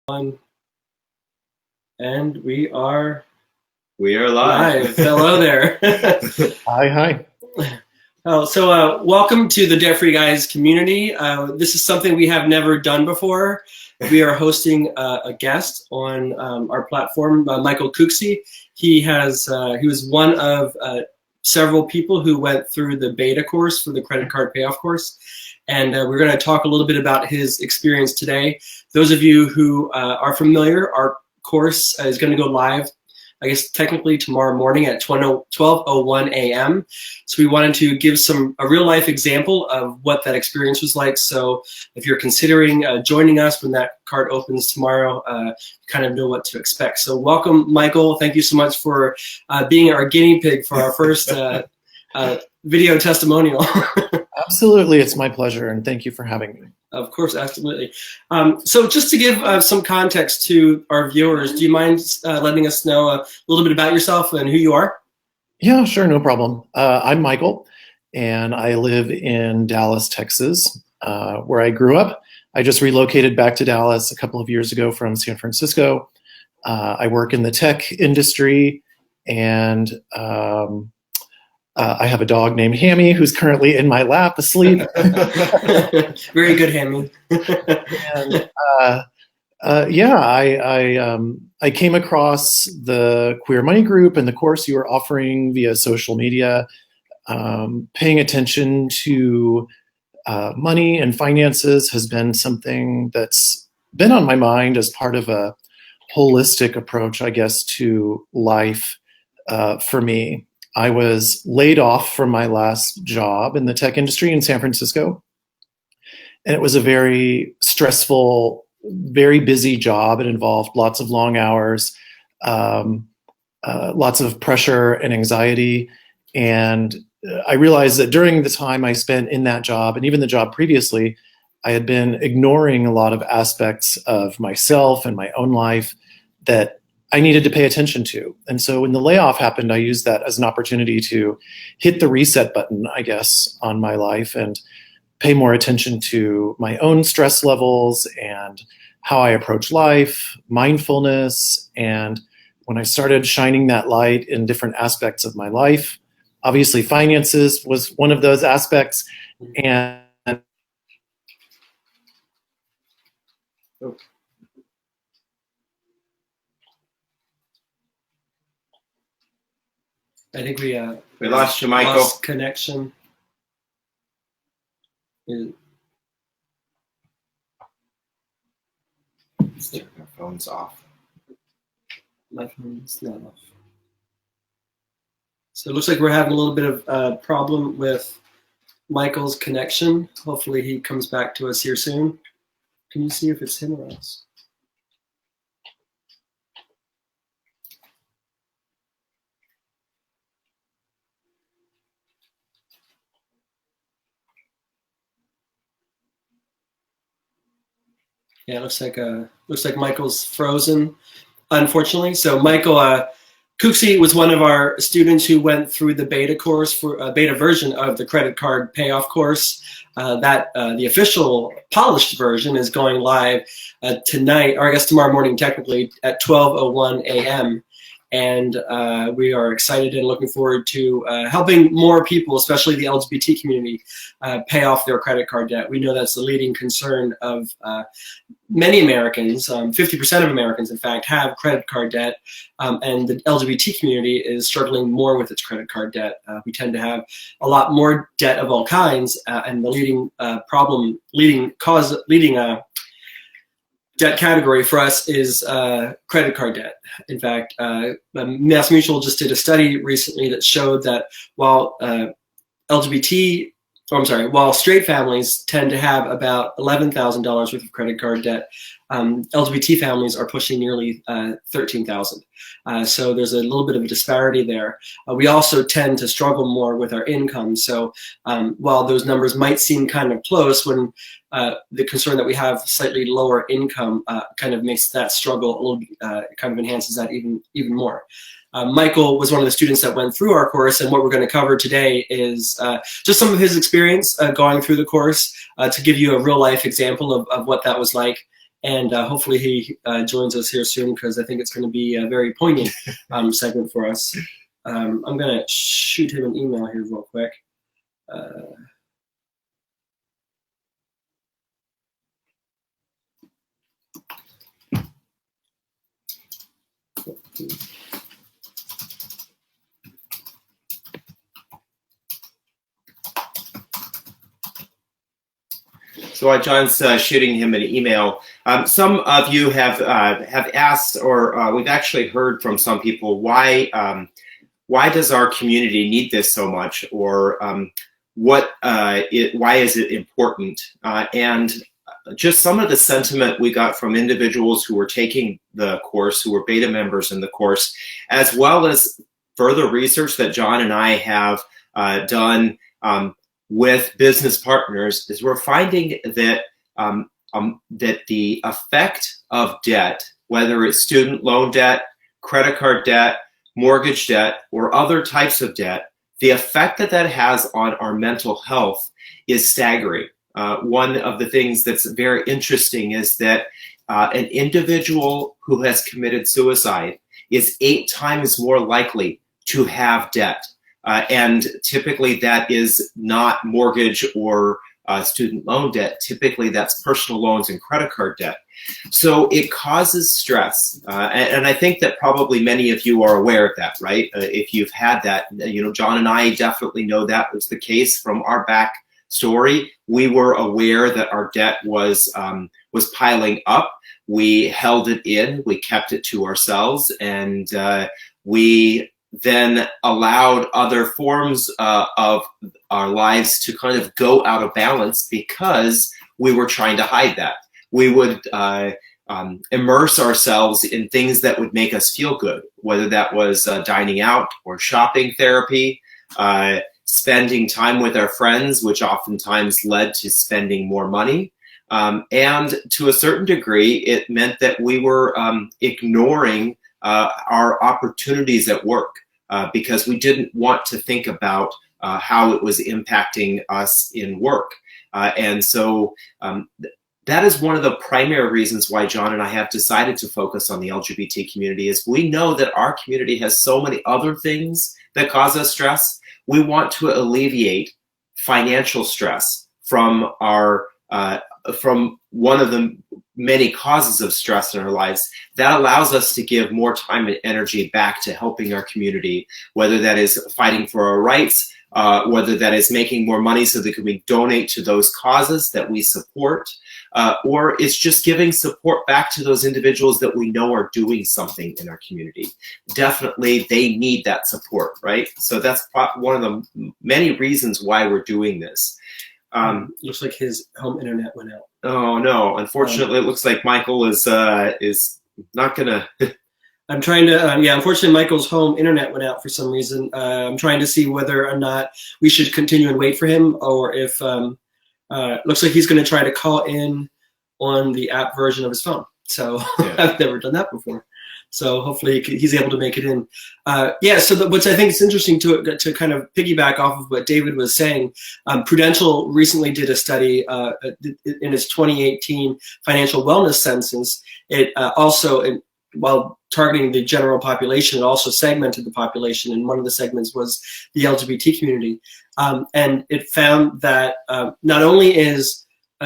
On, and we are live. Hello there. Hi. Welcome to the Debt Free Guys community. This is something we have never done before. We are hosting a guest on our platform, Michael Cooksey. He was one of several people who went through the beta course for the credit card payoff course. And we're going to talk a little bit about his experience today. Those of you who are familiar, our course is going to go live, I guess technically tomorrow morning at 12:01 a.m. So we wanted to give a real life example of what that experience was like. So if you're considering joining us when that card opens tomorrow, you kind of know what to expect. So welcome, Michael. Thank you so much for being our guinea pig for our first video testimonial. Absolutely, it's my pleasure, and thank you for having me. Of course, absolutely. So just to give some context to our viewers, do you mind letting us know a little bit about yourself and who you are? Yeah, sure, no problem. I'm Michael, and I live in Dallas, Texas, where I grew up. I just relocated back to Dallas a couple of years ago from San Francisco. I work in the tech industry, and I have a dog named Hammy who's currently in my lap asleep. Very good, Hammy. And I came across the Queer Money Group and the course you were offering via social media, paying attention to money and finances has been something that's been on my mind as part of a holistic approach, I guess, to life for me. I was laid off from my last job in the tech industry in San Francisco. And it was a very stressful, very busy job. It involved lots of long hours, lots of pressure and anxiety. And I realized that during the time I spent in that job, and even the job previously, I had been ignoring a lot of aspects of myself and my own life that I needed to pay attention to. And so when the layoff happened, I used that as an opportunity to hit the reset button, I guess, on my life and pay more attention to my own stress levels and how I approach life, mindfulness. And when I started shining that light in different aspects of my life, obviously finances was one of those aspects. And I think we lost you, Michael. Lost connection. Our phone's off. My phone's not off. So it looks like we're having a little bit of a problem with Michael's connection. Hopefully he comes back to us here soon. Can you see if it's him or us? Yeah, it looks like Michael's frozen, unfortunately. So Michael Cooksey was one of our students who went through the beta course for a beta version of the credit card payoff course. The official polished version is going live tonight, or I guess tomorrow morning, technically at 12:01 a.m. And we are excited and looking forward to helping more people, especially the LGBT community, pay off their credit card debt. We know that's the leading concern of many Americans. 50% of Americans, in fact, have credit card debt, and the LGBT community is struggling more with its credit card debt. We tend to have a lot more debt of all kinds, and the leading debt category for us is credit card debt. In fact, Mass Mutual just did a study recently that showed that while while straight families tend to have about $11,000 worth of credit card debt, LGBT families are pushing nearly $13,000. So there's a little bit of a disparity there. We also tend to struggle more with our income. So while those numbers might seem kind of close, when the concern that we have slightly lower income kind of makes that struggle a little, kind of enhances that even more. Michael was one of the students that went through our course, and what we're going to cover today is just some of his experience going through the course to give you a real life example of what that was like. And hopefully he joins us here soon, because I think it's going to be a very poignant segment for us. I'm going to shoot him an email here real quick. So while John's shooting him an email, some of you have asked, or we've actually heard from some people, why does our community need this so much, or why is it important? And just some of the sentiment we got from individuals who were taking the course, who were beta members in the course, as well as further research that John and I have done with business partners, is we're finding that that the effect of debt, whether it's student loan debt, credit card debt, mortgage debt, or other types of debt, the effect that that has on our mental health is staggering. One of the things that's very interesting is that an individual who has committed suicide is 8 times more likely to have debt. And typically that is not mortgage or student loan debt. Typically that's personal loans and credit card debt. So it causes stress. And I think that probably many of you are aware of that, right? If you've had that, John and I definitely know that was the case from our back story. We were aware that our debt was piling up. We held it in, we kept it to ourselves, and we then allowed other forms of our lives to kind of go out of balance because we were trying to hide that. We would immerse ourselves in things that would make us feel good, whether that was dining out or shopping therapy, spending time with our friends, which oftentimes led to spending more money. And to a certain degree, it meant that we were ignoring our opportunities at work because we didn't want to think about how it was impacting us in work. And so that is one of the primary reasons why John and I have decided to focus on the LGBT community, is we know that our community has so many other things that cause us stress. We want to alleviate financial stress from from one of the many causes of stress in our lives. That allows us to give more time and energy back to helping our community, whether that is fighting for our rights, whether that is making more money so that we donate to those causes that we support, or it's just giving support back to those individuals that we know are doing something in our community. Definitely, they need that support, right? So that's one of the many reasons why we're doing this. Looks like his home internet went out. Oh no! Unfortunately, it looks like Michael is not gonna. I'm trying to, unfortunately, Michael's home internet went out for some reason. I'm trying to see whether or not we should continue and wait for him, or if looks like he's going to try to call in on the app version of his phone. So yeah. I've never done that before. So hopefully he's able to make it in. So which I think is interesting to kind of piggyback off of what David was saying. Prudential recently did a study in its 2018 financial wellness census. It also, while targeting the general population, it also segmented the population, and one of the segments was the LGBT community. And it found that not only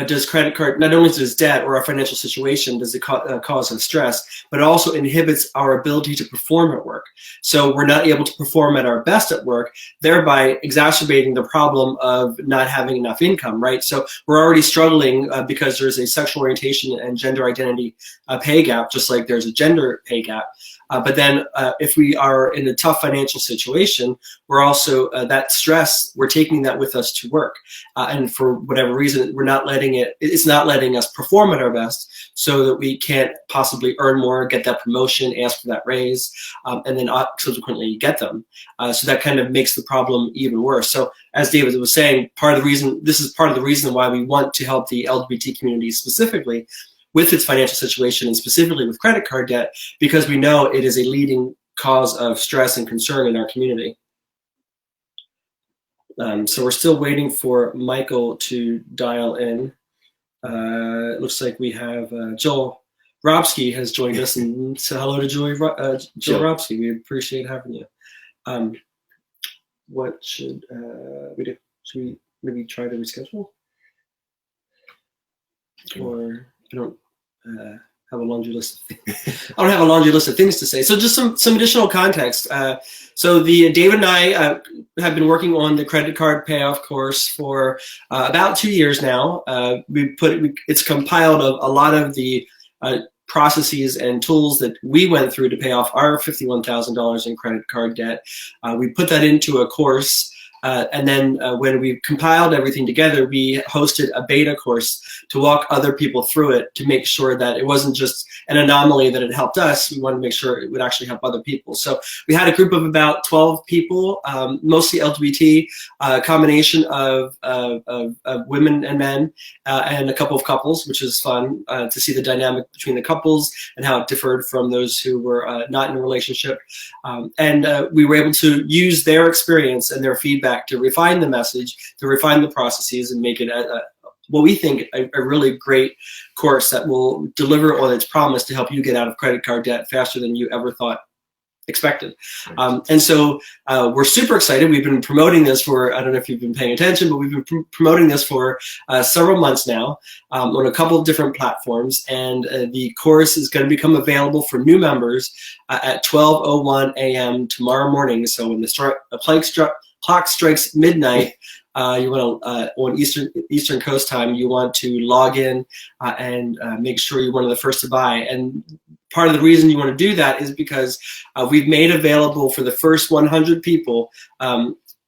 does credit card, not only does debt or our financial situation does it cause us stress, but it also inhibits our ability to perform at work. So we're not able to perform at our best at work, thereby exacerbating the problem of not having enough income, right? So we're already struggling because there's a sexual orientation and gender identity pay gap, just like there's a gender pay gap. But then if we are in a tough financial situation, we're also, that stress, we're taking that with us to work. And for whatever reason, it's not letting us perform at our best, so that we can't possibly earn more, get that promotion, ask for that raise, and then subsequently get them. So that kind of makes the problem even worse. So as David was saying, this is part of the reason why we want to help the LGBT community specifically with its financial situation, and specifically with credit card debt, because we know it is a leading cause of stress and concern in our community. So we're still waiting for Michael to dial in. It looks like we have Joel Robsky has joined us, and say hello to Joel Robsky. We appreciate having you. What should we do? Should we maybe try to reschedule? Or I don't have a laundry list. I don't have a laundry list of things to say. So just some additional context. So David and I have been working on the credit card payoff course for about 2 years now. It's compiled of a lot of the processes and tools that we went through to pay off our $51,000 in credit card debt. We put that into a course. And then when we compiled everything together, we hosted a beta course to walk other people through it to make sure that it wasn't just an anomaly that it helped us. We wanted to make sure it would actually help other people. So we had a group of about 12 people, mostly LGBT, combination of women and men, and a couple of couples, which is fun to see the dynamic between the couples and how it differed from those who were not in a relationship. And we were able to use their experience and their feedback to refine the message, to refine the processes, and make it what we think a really great course that will deliver on its promise to help you get out of credit card debt faster than you ever thought expected. And so we're super excited. We've been promoting this for, I don't know if you've been paying attention, but we've been promoting this for several months now on a couple of different platforms. And the course is going to become available for new members at 12:01 a.m. tomorrow morning. So when the clock strikes midnight, you want to on Eastern Coast time, you want to log in and make sure you're one of the first to buy. And part of the reason you want to do that is because we've made available for the first 100 people.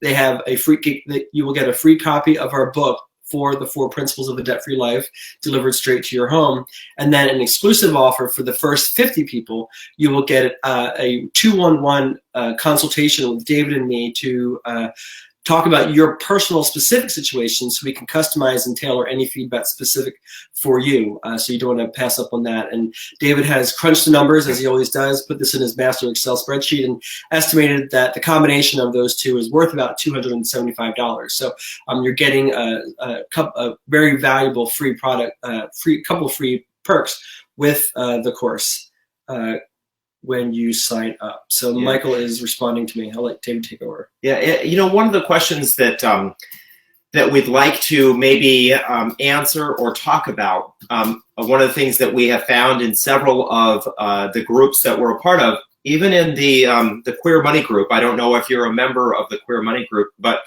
They have you will get a free copy of our book for the 4 Principles of a Debt-Free Life delivered straight to your home. And then an exclusive offer for the first 50 people, you will get a 2-on-1 consultation with David and me to talk about your personal specific situation so we can customize and tailor any feedback specific for you. So you don't want to pass up on that. And David has crunched the numbers, as he always does, put this in his master Excel spreadsheet, and estimated that the combination of those two is worth about $275. So you're getting a very valuable free product, couple free perks with the course when you sign up. So yeah. Michael is responding to me. I'll let David take over. Yeah, one of the questions that that we'd like to maybe answer or talk about, one of the things that we have found in several of the groups that we're a part of, even in the Queer Money group, I don't know if you're a member of the Queer Money group, but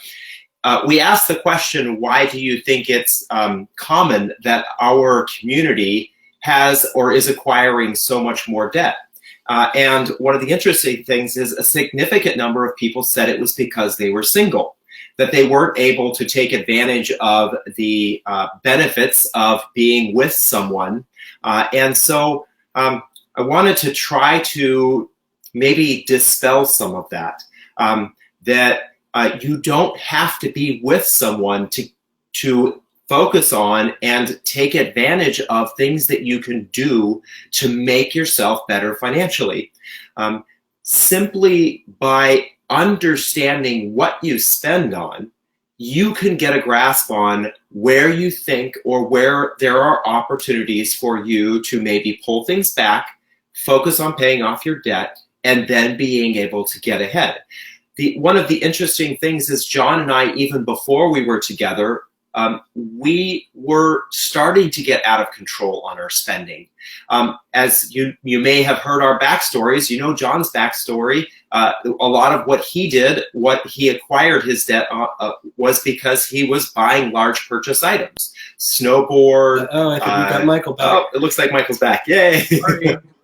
we asked the question, why do you think it's common that our community has or is acquiring so much more debt? And one of the interesting things is a significant number of people said it was because they were single, that they weren't able to take advantage of the benefits of being with someone. And so I wanted to try to maybe dispel some of that, that you don't have to be with someone to focus on and take advantage of things that you can do to make yourself better financially. Simply by understanding what you spend on, you can get a grasp on where you think or where there are opportunities for you to maybe pull things back, focus on paying off your debt, and then being able to get ahead. One of the interesting things is John and I, even before we were together, we were starting to get out of control on our spending. As you may have heard our backstories, John's backstory, a lot of what he did, what he acquired his debt was because he was buying large purchase items. Snowboard. Oh, I think we got Michael back. Oh, it looks like Michael's back. Yay.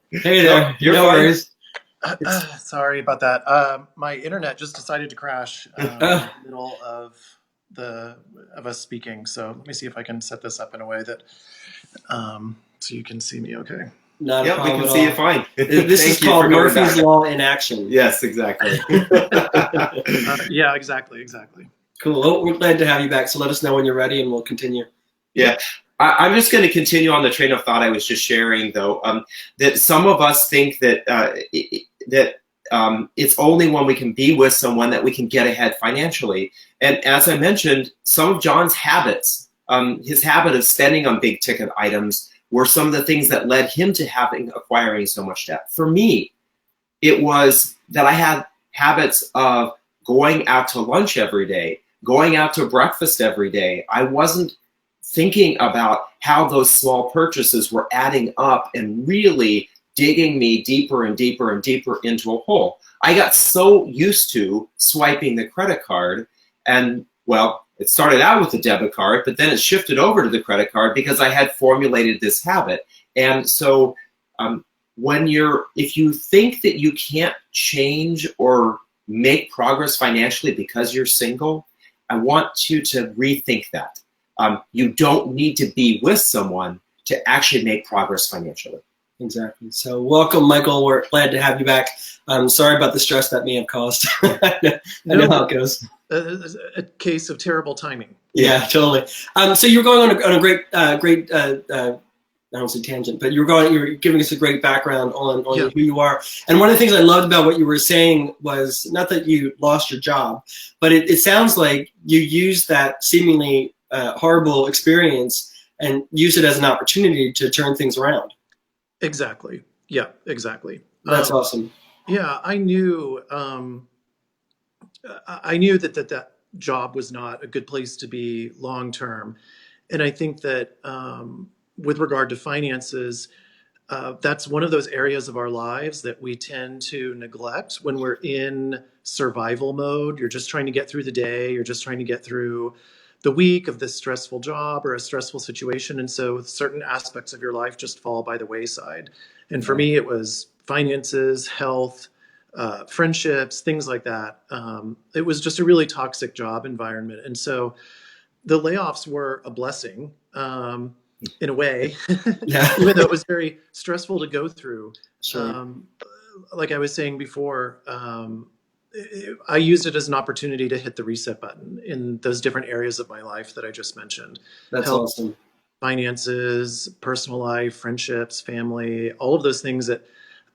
Hey there. You're no fine. worries. Sorry about that. My internet just decided to crash in the middle of us speaking. So let me see if I can set this up in a way that so you can see me okay. Not a problem. We can see you fine. This is called Murphy's Law in action. Yes, exactly. Yeah, exactly. Cool. Well, we're glad to have you back. So let us know when you're ready and we'll continue. Yeah. I'm just going to continue on the train of thought I was just sharing, though, that some of us think that it's only when we can be with someone that we can get ahead financially. And as I mentioned, some of John's habits his habit of spending on big ticket items were some of the things that led him to acquiring so much debt. For me, it was that I had habits of going out to lunch every day, going out to breakfast every day. I wasn't thinking about how those small purchases were adding up and really digging me deeper and deeper and deeper into a hole. I got so used to swiping the credit card, and well, it started out with the debit card, but then it shifted over to the credit card because I had formulated this habit. And so if you think that you can't change or make progress financially because you're single, I want you to rethink that. You don't need to be with someone to actually make progress financially. Exactly. So welcome, Michael. We're glad to have you back. I'm sorry about the stress that may have caused. I know how it goes. A case of terrible timing. Yeah, totally. So you were going on a great, I don't say tangent, but you're giving us a great background on who you are. And one of the things I loved about what you were saying was not that you lost your job, but it sounds like you used that seemingly horrible experience and used it as an opportunity to turn things around. Exactly. Yeah, exactly. That's awesome. Yeah, I knew that job was not a good place to be long term. And I think that with regard to finances, that's one of those areas of our lives that we tend to neglect when we're in survival mode. You're just trying to get through the day. You're just trying to get through the week of this stressful job or a stressful situation. And so certain aspects of your life just fall by the wayside. And for me, it was finances, health, friendships, things like that. It was just a really toxic job environment. And so the layoffs were a blessing in a way, even though it was very stressful to go through. Sure. Like I was saying before, I used it as an opportunity to hit the reset button in those different areas of my life that I just mentioned. That's Health, awesome. finances, personal life, friendships, family, all of those things that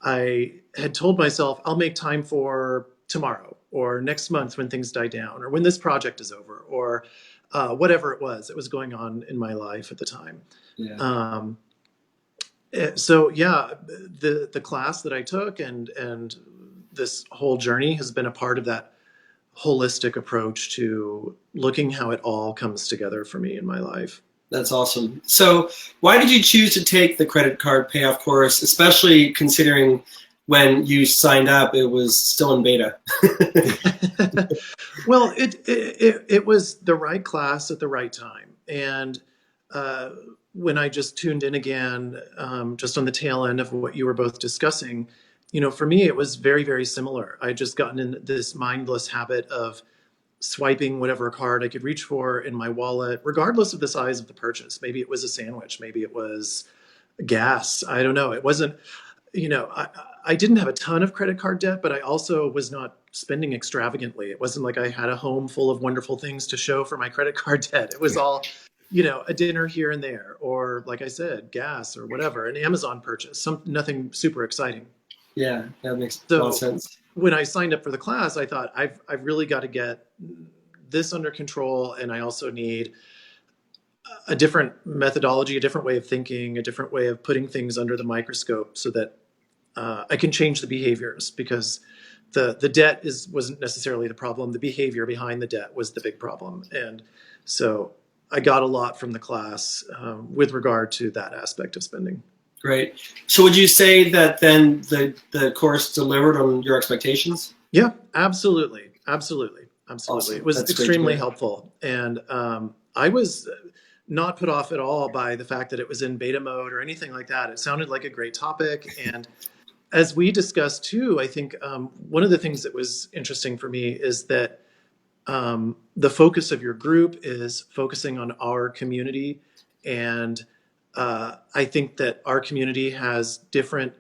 I had told myself I'll make time for tomorrow or next month when things die down or when this project is over or whatever it was that was going on in my life at the time. Yeah. So yeah, the class that I took and this whole journey has been a part of that holistic approach to looking how it all comes together for me in my life. That's awesome. So why did you choose to take the credit card payoff course, especially considering when you signed up, it was still in beta? Well, it was the right class at the right time. And when I just tuned in again, just on the tail end of what you were both discussing, for me, it was very, very similar. I just gotten in this mindless habit of swiping whatever card I could reach for in my wallet, regardless of the size of the purchase. Maybe it was a sandwich, maybe it was gas. I don't know. It wasn't, I didn't have a ton of credit card debt, but I also was not spending extravagantly. It wasn't like I had a home full of wonderful things to show for my credit card debt. It was all, a dinner here and there, or like I said, gas or whatever, an Amazon purchase, nothing super exciting. Yeah, that makes a lot of sense. When I signed up for the class, I thought I've really got to get this under control, and I also need a different methodology, a different way of thinking, a different way of putting things under the microscope, so that I can change the behaviors. Because the debt wasn't necessarily the problem; the behavior behind the debt was the big problem. And so I got a lot from the class with regard to that aspect of spending. Great. So would you say that then the course delivered on your expectations? Yeah, absolutely. Absolutely. Awesome. It was extremely helpful. And I was not put off at all by the fact that it was in beta mode or anything like that. It sounded like a great topic. And as we discussed too, I think one of the things that was interesting for me is that the focus of your group is focusing on our community. And I think that our community has different,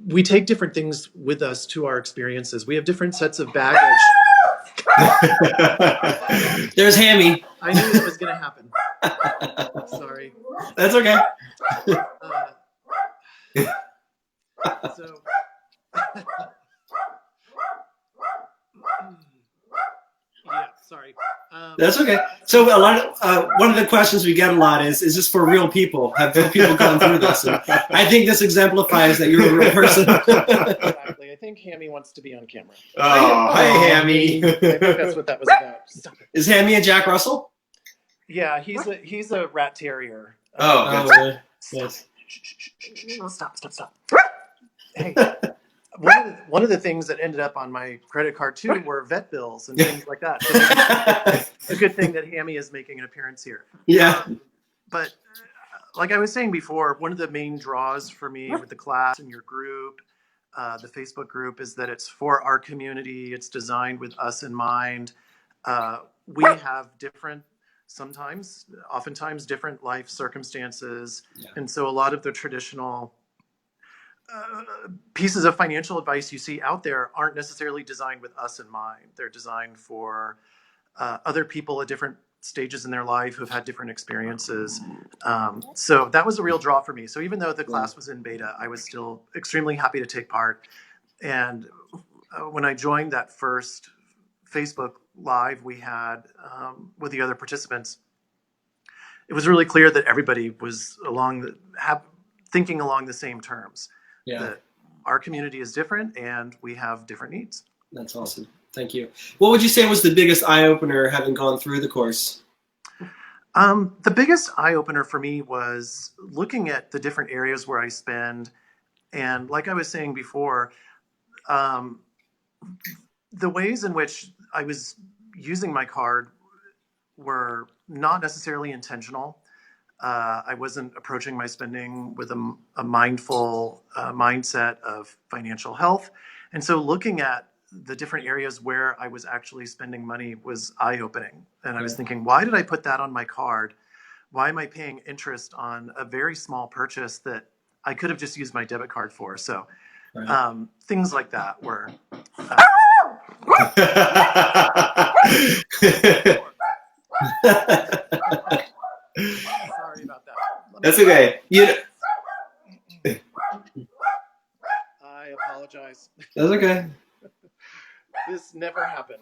we take different things with us to our experiences. We have different sets of baggage. There's Hammy. I knew that was going to happen. Sorry. That's okay. So, yeah, sorry. That's okay. So a lot of one of the questions we get a lot is this for real people? Have real people gone through this? And I think this exemplifies that you're a real person. Exactly. I think Hammy wants to be on camera. Oh, hi, Hammy. I think that's what that was about. Stop it. Is Hammy a Jack Russell? Yeah, he's a rat terrier. Oh, Oh, good. yes. Stop. Hey, one of the things that ended up on my credit card too were vet bills and things like that. So a good thing that Hammy is making an appearance here. Yeah. But like I was saying before, one of the main draws for me with the class and your group, the Facebook group, is that it's for our community. It's designed with us in mind. We have oftentimes different life circumstances. Yeah. And so a lot of the traditional pieces of financial advice you see out there aren't necessarily designed with us in mind. They're designed for other people at different stages in their life who've had different experiences. So that was a real draw for me. So even though the class was in beta, I was still extremely happy to take part. And when I joined that first Facebook Live we had with the other participants, it was really clear that everybody was thinking along the same terms. Yeah. That our community is different and we have different needs. That's awesome. Thank you. What would you say was the biggest eye-opener having gone through the course? The biggest eye-opener for me was looking at the different areas where I spend. And like I was saying before, the ways in which I was using my card were not necessarily intentional. I wasn't approaching my spending with a mindful mindset of financial health. And so looking at the different areas where I was actually spending money was eye-opening. And I was thinking, why did I put that on my card? Why am I paying interest on a very small purchase that I could have just used my debit card for? So things like that were... Sorry about that. That's okay. I apologize. That's okay. This never happens.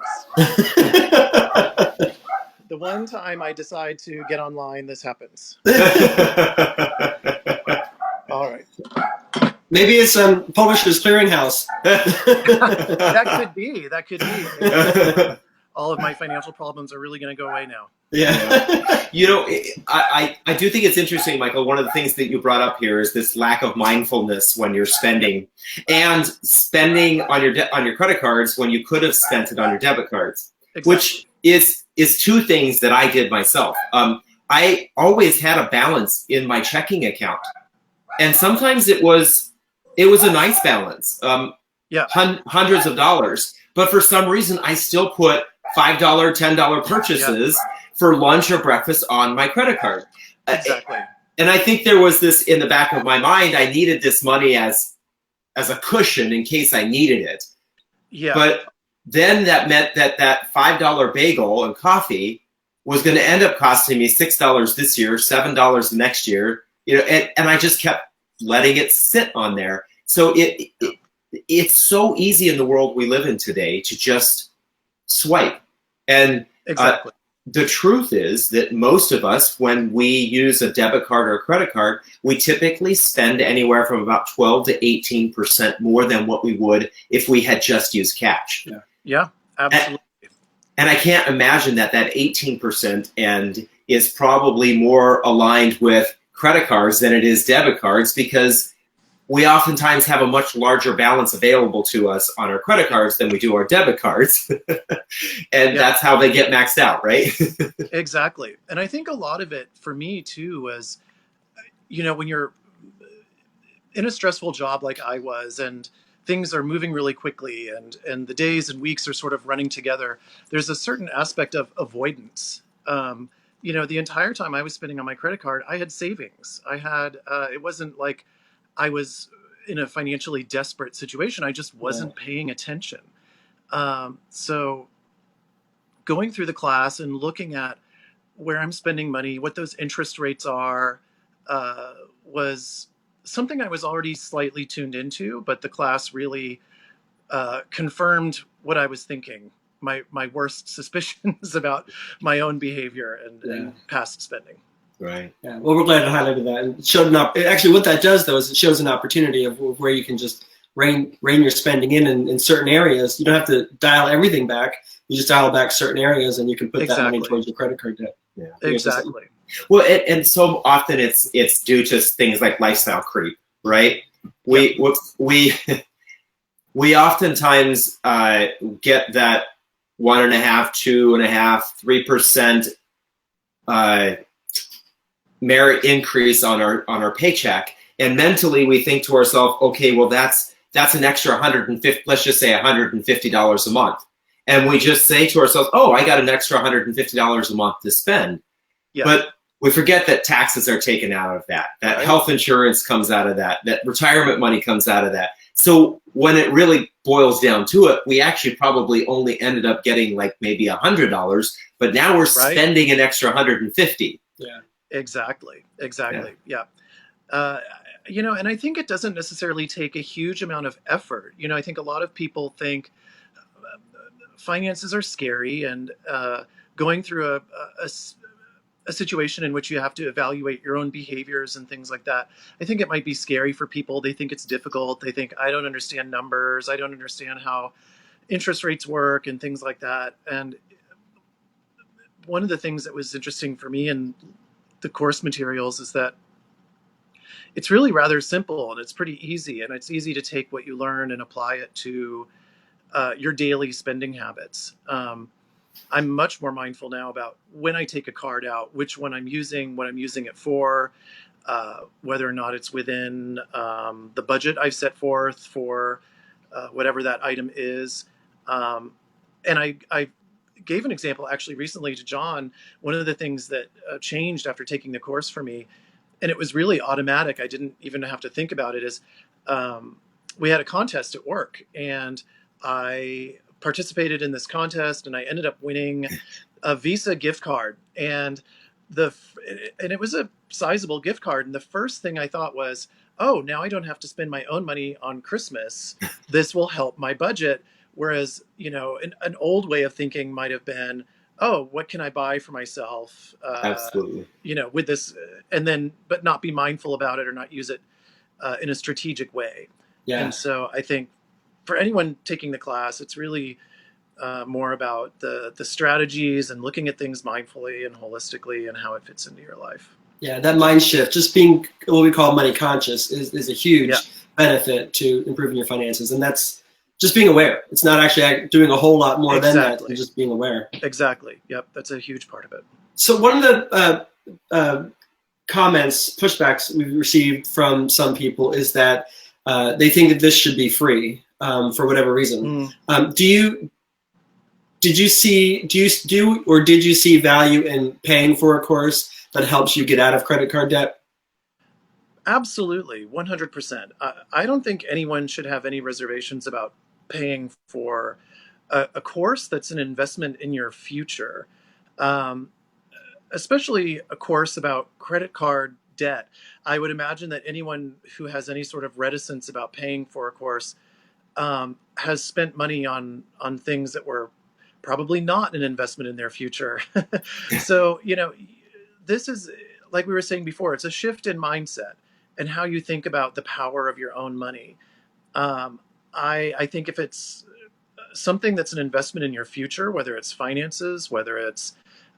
The one time I decide to get online, this happens. All right. Maybe it's Publishers Clearinghouse. That could be. All of my financial problems are really going to go away now. Yeah. I do think it's interesting, Michael. One of the things that you brought up here is this lack of mindfulness when you're spending, and spending on your credit cards when you could have spent it on your debit cards, Exactly. which is two things that I did myself. I always had a balance in my checking account, and sometimes it was a nice balance, hundreds of dollars, but for some reason I still put $5, $10 purchases for lunch or breakfast on my credit card. Exactly. And I think there was this in the back of my mind. I needed this money as a cushion in case I needed it. Yeah. But then that meant that $5 bagel and coffee was going to end up costing me $6 this year, $7 next year. And I just kept letting it sit on there. So it's so easy in the world we live in today to just swipe. And exactly. The truth is that most of us, when we use a debit card or a credit card, we typically spend anywhere from about 12 to 18% more than what we would if we had just used cash. Yeah, absolutely. And I can't imagine that 18% and is probably more aligned with credit cards than it is debit cards, because we oftentimes have a much larger balance available to us on our credit cards than we do our debit cards. And that's how they get maxed out, right? Exactly. And I think a lot of it for me too was, when you're in a stressful job like I was, and things are moving really quickly, and the days and weeks are sort of running together, there's a certain aspect of avoidance. The entire time I was spending on my credit card, I had savings. I had, it wasn't like I was in a financially desperate situation. I just wasn't paying attention. So going through the class and looking at where I'm spending money, what those interest rates are, was something I was already slightly tuned into, but the class really confirmed what I was thinking. my worst suspicions about my own behavior and past spending. Right. Yeah. Well, we're glad to highlight that. And showed actually, what that does though is it shows an opportunity of where you can just rein your spending in certain areas. You don't have to dial everything back. You just dial back certain areas, and you can put that money towards your credit card debt. Yeah. Exactly. Well, and so often it's due to things like lifestyle creep, right? We we oftentimes get that 1.5%, 2.5%, 3% merit increase on our paycheck, and mentally we think to ourselves, okay, well that's an extra 150, let's just say $150 a month, and we just say to ourselves, oh, I got an extra $150 a month to spend. Yeah. But we forget that taxes are taken out of that right. Health insurance comes out of that retirement money comes out of that. So when it really boils down to it, we actually probably only ended up getting like maybe $100, but now we're spending an extra $150. Yeah. Exactly. Yeah. And I think it doesn't necessarily take a huge amount of effort. I think a lot of people think finances are scary, and going through a situation in which you have to evaluate your own behaviors and things like that. I think it might be scary for people. They think it's difficult. They think, I don't understand numbers. I don't understand how interest rates work and things like that. And one of the things that was interesting for me in the course materials is that it's really rather simple, and it's pretty easy, and it's easy to take what you learn and apply it to your daily spending habits. I'm much more mindful now about when I take a card out, which one I'm using, what I'm using it for, whether or not it's within the budget I've set forth for whatever that item is. And I gave an example actually recently to John. One of the things that changed after taking the course for me, and it was really automatic, I didn't even have to think about it, is we had a contest at work, and I participated in this contest, and I ended up winning a Visa gift card, and it was a sizable gift card. And the first thing I thought was, oh, now I don't have to spend my own money on Christmas. This will help my budget. Whereas, an old way of thinking might have been, oh, what can I buy for myself? Absolutely. With this, but not be mindful about it or not use it in a strategic way. Yeah. And so I think for anyone taking the class, it's really more about the strategies and looking at things mindfully and holistically and how it fits into your life. Yeah, that mind shift, just being what we call money conscious, is a huge benefit to improving your finances. And that's just being aware. It's not actually doing a whole lot more than that, than just being aware. Exactly. Yep, that's a huge part of it. So one of the comments, pushbacks we've received from some people is that they think that this should be free for whatever reason. Did you see value in paying for a course that helps you get out of credit card debt? Absolutely, 100%. I don't think anyone should have any reservations about paying for a course that's an investment in your future, especially a course about credit card debt. I would imagine that anyone who has any sort of reticence about paying for a course has spent money on things that were probably not an investment in their future. So, this is, like we were saying before, it's a shift in mindset and how you think about the power of your own money. I think if it's something that's an investment in your future, whether it's finances, whether it's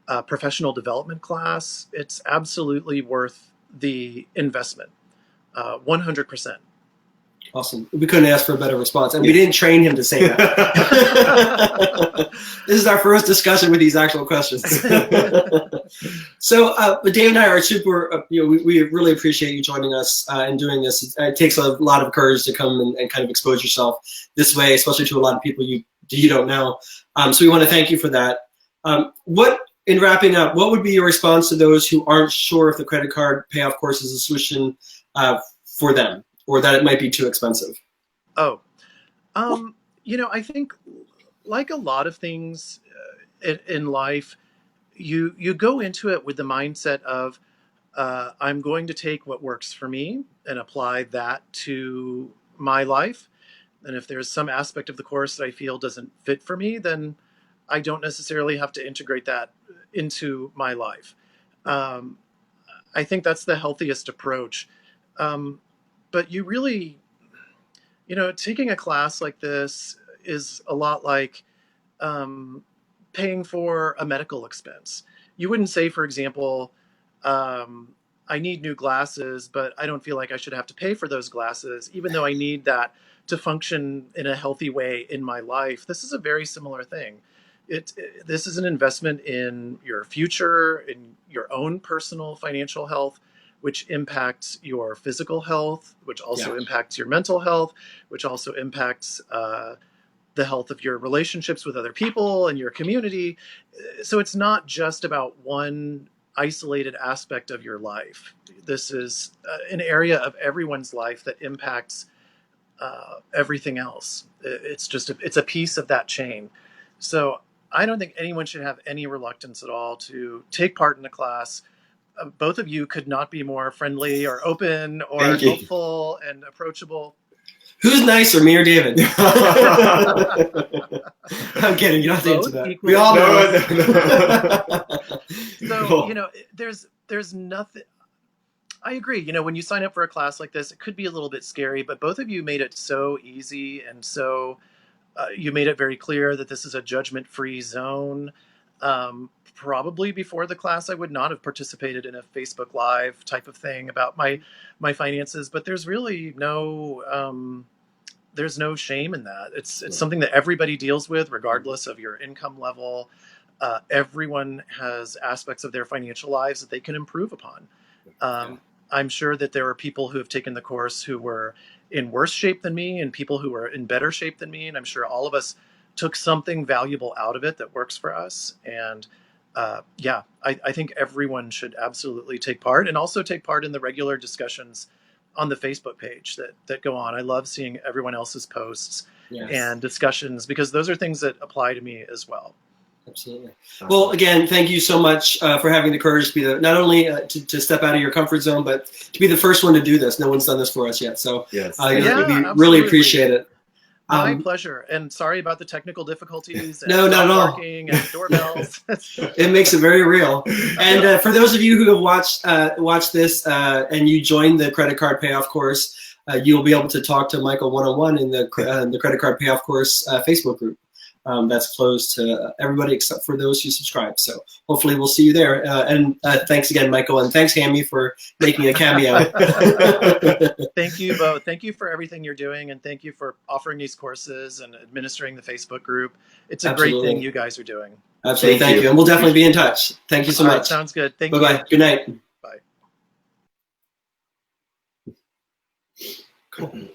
a professional development class, it's absolutely worth the investment, 100%. Awesome. We couldn't ask for a better response, and we didn't train him to say that. This is our first discussion with these actual questions. So, Dave and I are super. We really appreciate you joining us and doing this. It takes a lot of courage to come and kind of expose yourself this way, especially to a lot of people you don't know. So we want to thank you for that. In wrapping up, what would be your response to those who aren't sure if the credit card payoff course is a solution for them, or that it might be too expensive? I think like a lot of things in life, you go into it with the mindset of, I'm going to take what works for me and apply that to my life. And if there's some aspect of the course that I feel doesn't fit for me, then I don't necessarily have to integrate that into my life. I think that's the healthiest approach. But you really, taking a class like this is a lot like um, paying for a medical expense. You wouldn't say, for example, I need new glasses, but I don't feel like I should have to pay for those glasses, even though I need that to function in a healthy way in my life. This is a very similar thing. This is an investment in your future, in your own personal financial health, which impacts your physical health, which also Yeah. impacts your mental health, which also impacts the health of your relationships with other people and your community. So it's not just about one isolated aspect of your life. This is an area of everyone's life that impacts everything else. It's a piece of that chain. So I don't think anyone should have any reluctance at all to take part in the class. Both of you could not be more friendly or open or Thank you. helpful and approachable. Who's nicer, me or David? I'm kidding. You don't have to answer Both that. equally. We all know. So, there's nothing. I agree. When you sign up for a class like this, it could be a little bit scary, but both of you made it so easy, and so you made it very clear that this is a judgment-free zone. Probably before the class, I would not have participated in a Facebook Live type of thing about my finances, but there's really there's no shame in that. It's something that everybody deals with, regardless of your income level. Everyone has aspects of their financial lives that they can improve upon. I'm sure that there are people who have taken the course who were in worse shape than me and people who were in better shape than me. And I'm sure all of us took something valuable out of it that works for us. And I think everyone should absolutely take part, and also take part in the regular discussions on the Facebook page that go on. I love seeing everyone else's posts and discussions, because those are things that apply to me as well. Absolutely. Well, again, thank you so much for having the courage to be not only to step out of your comfort zone, but to be the first one to do this. No one's done this for us yet. So we really appreciate it. My pleasure. And sorry about the technical difficulties and not at all. barking and doorbells. It makes it very real. And for those of you who have watched this and you joined the credit card payoff course, you'll be able to talk to Michael one-on-one in the credit card payoff course Facebook group. That's closed to everybody except for those who subscribe. So hopefully we'll see you there. And thanks again, Michael. And thanks, Hammy, for making a cameo. Thank you both. Thank you for everything you're doing. And thank you for offering these courses and administering the Facebook group. It's a great thing you guys are doing. Absolutely. Thank you. And we'll definitely be in touch. Thank you so much. Sounds good. Thank you. Bye-bye. Good night. Bye. Cool.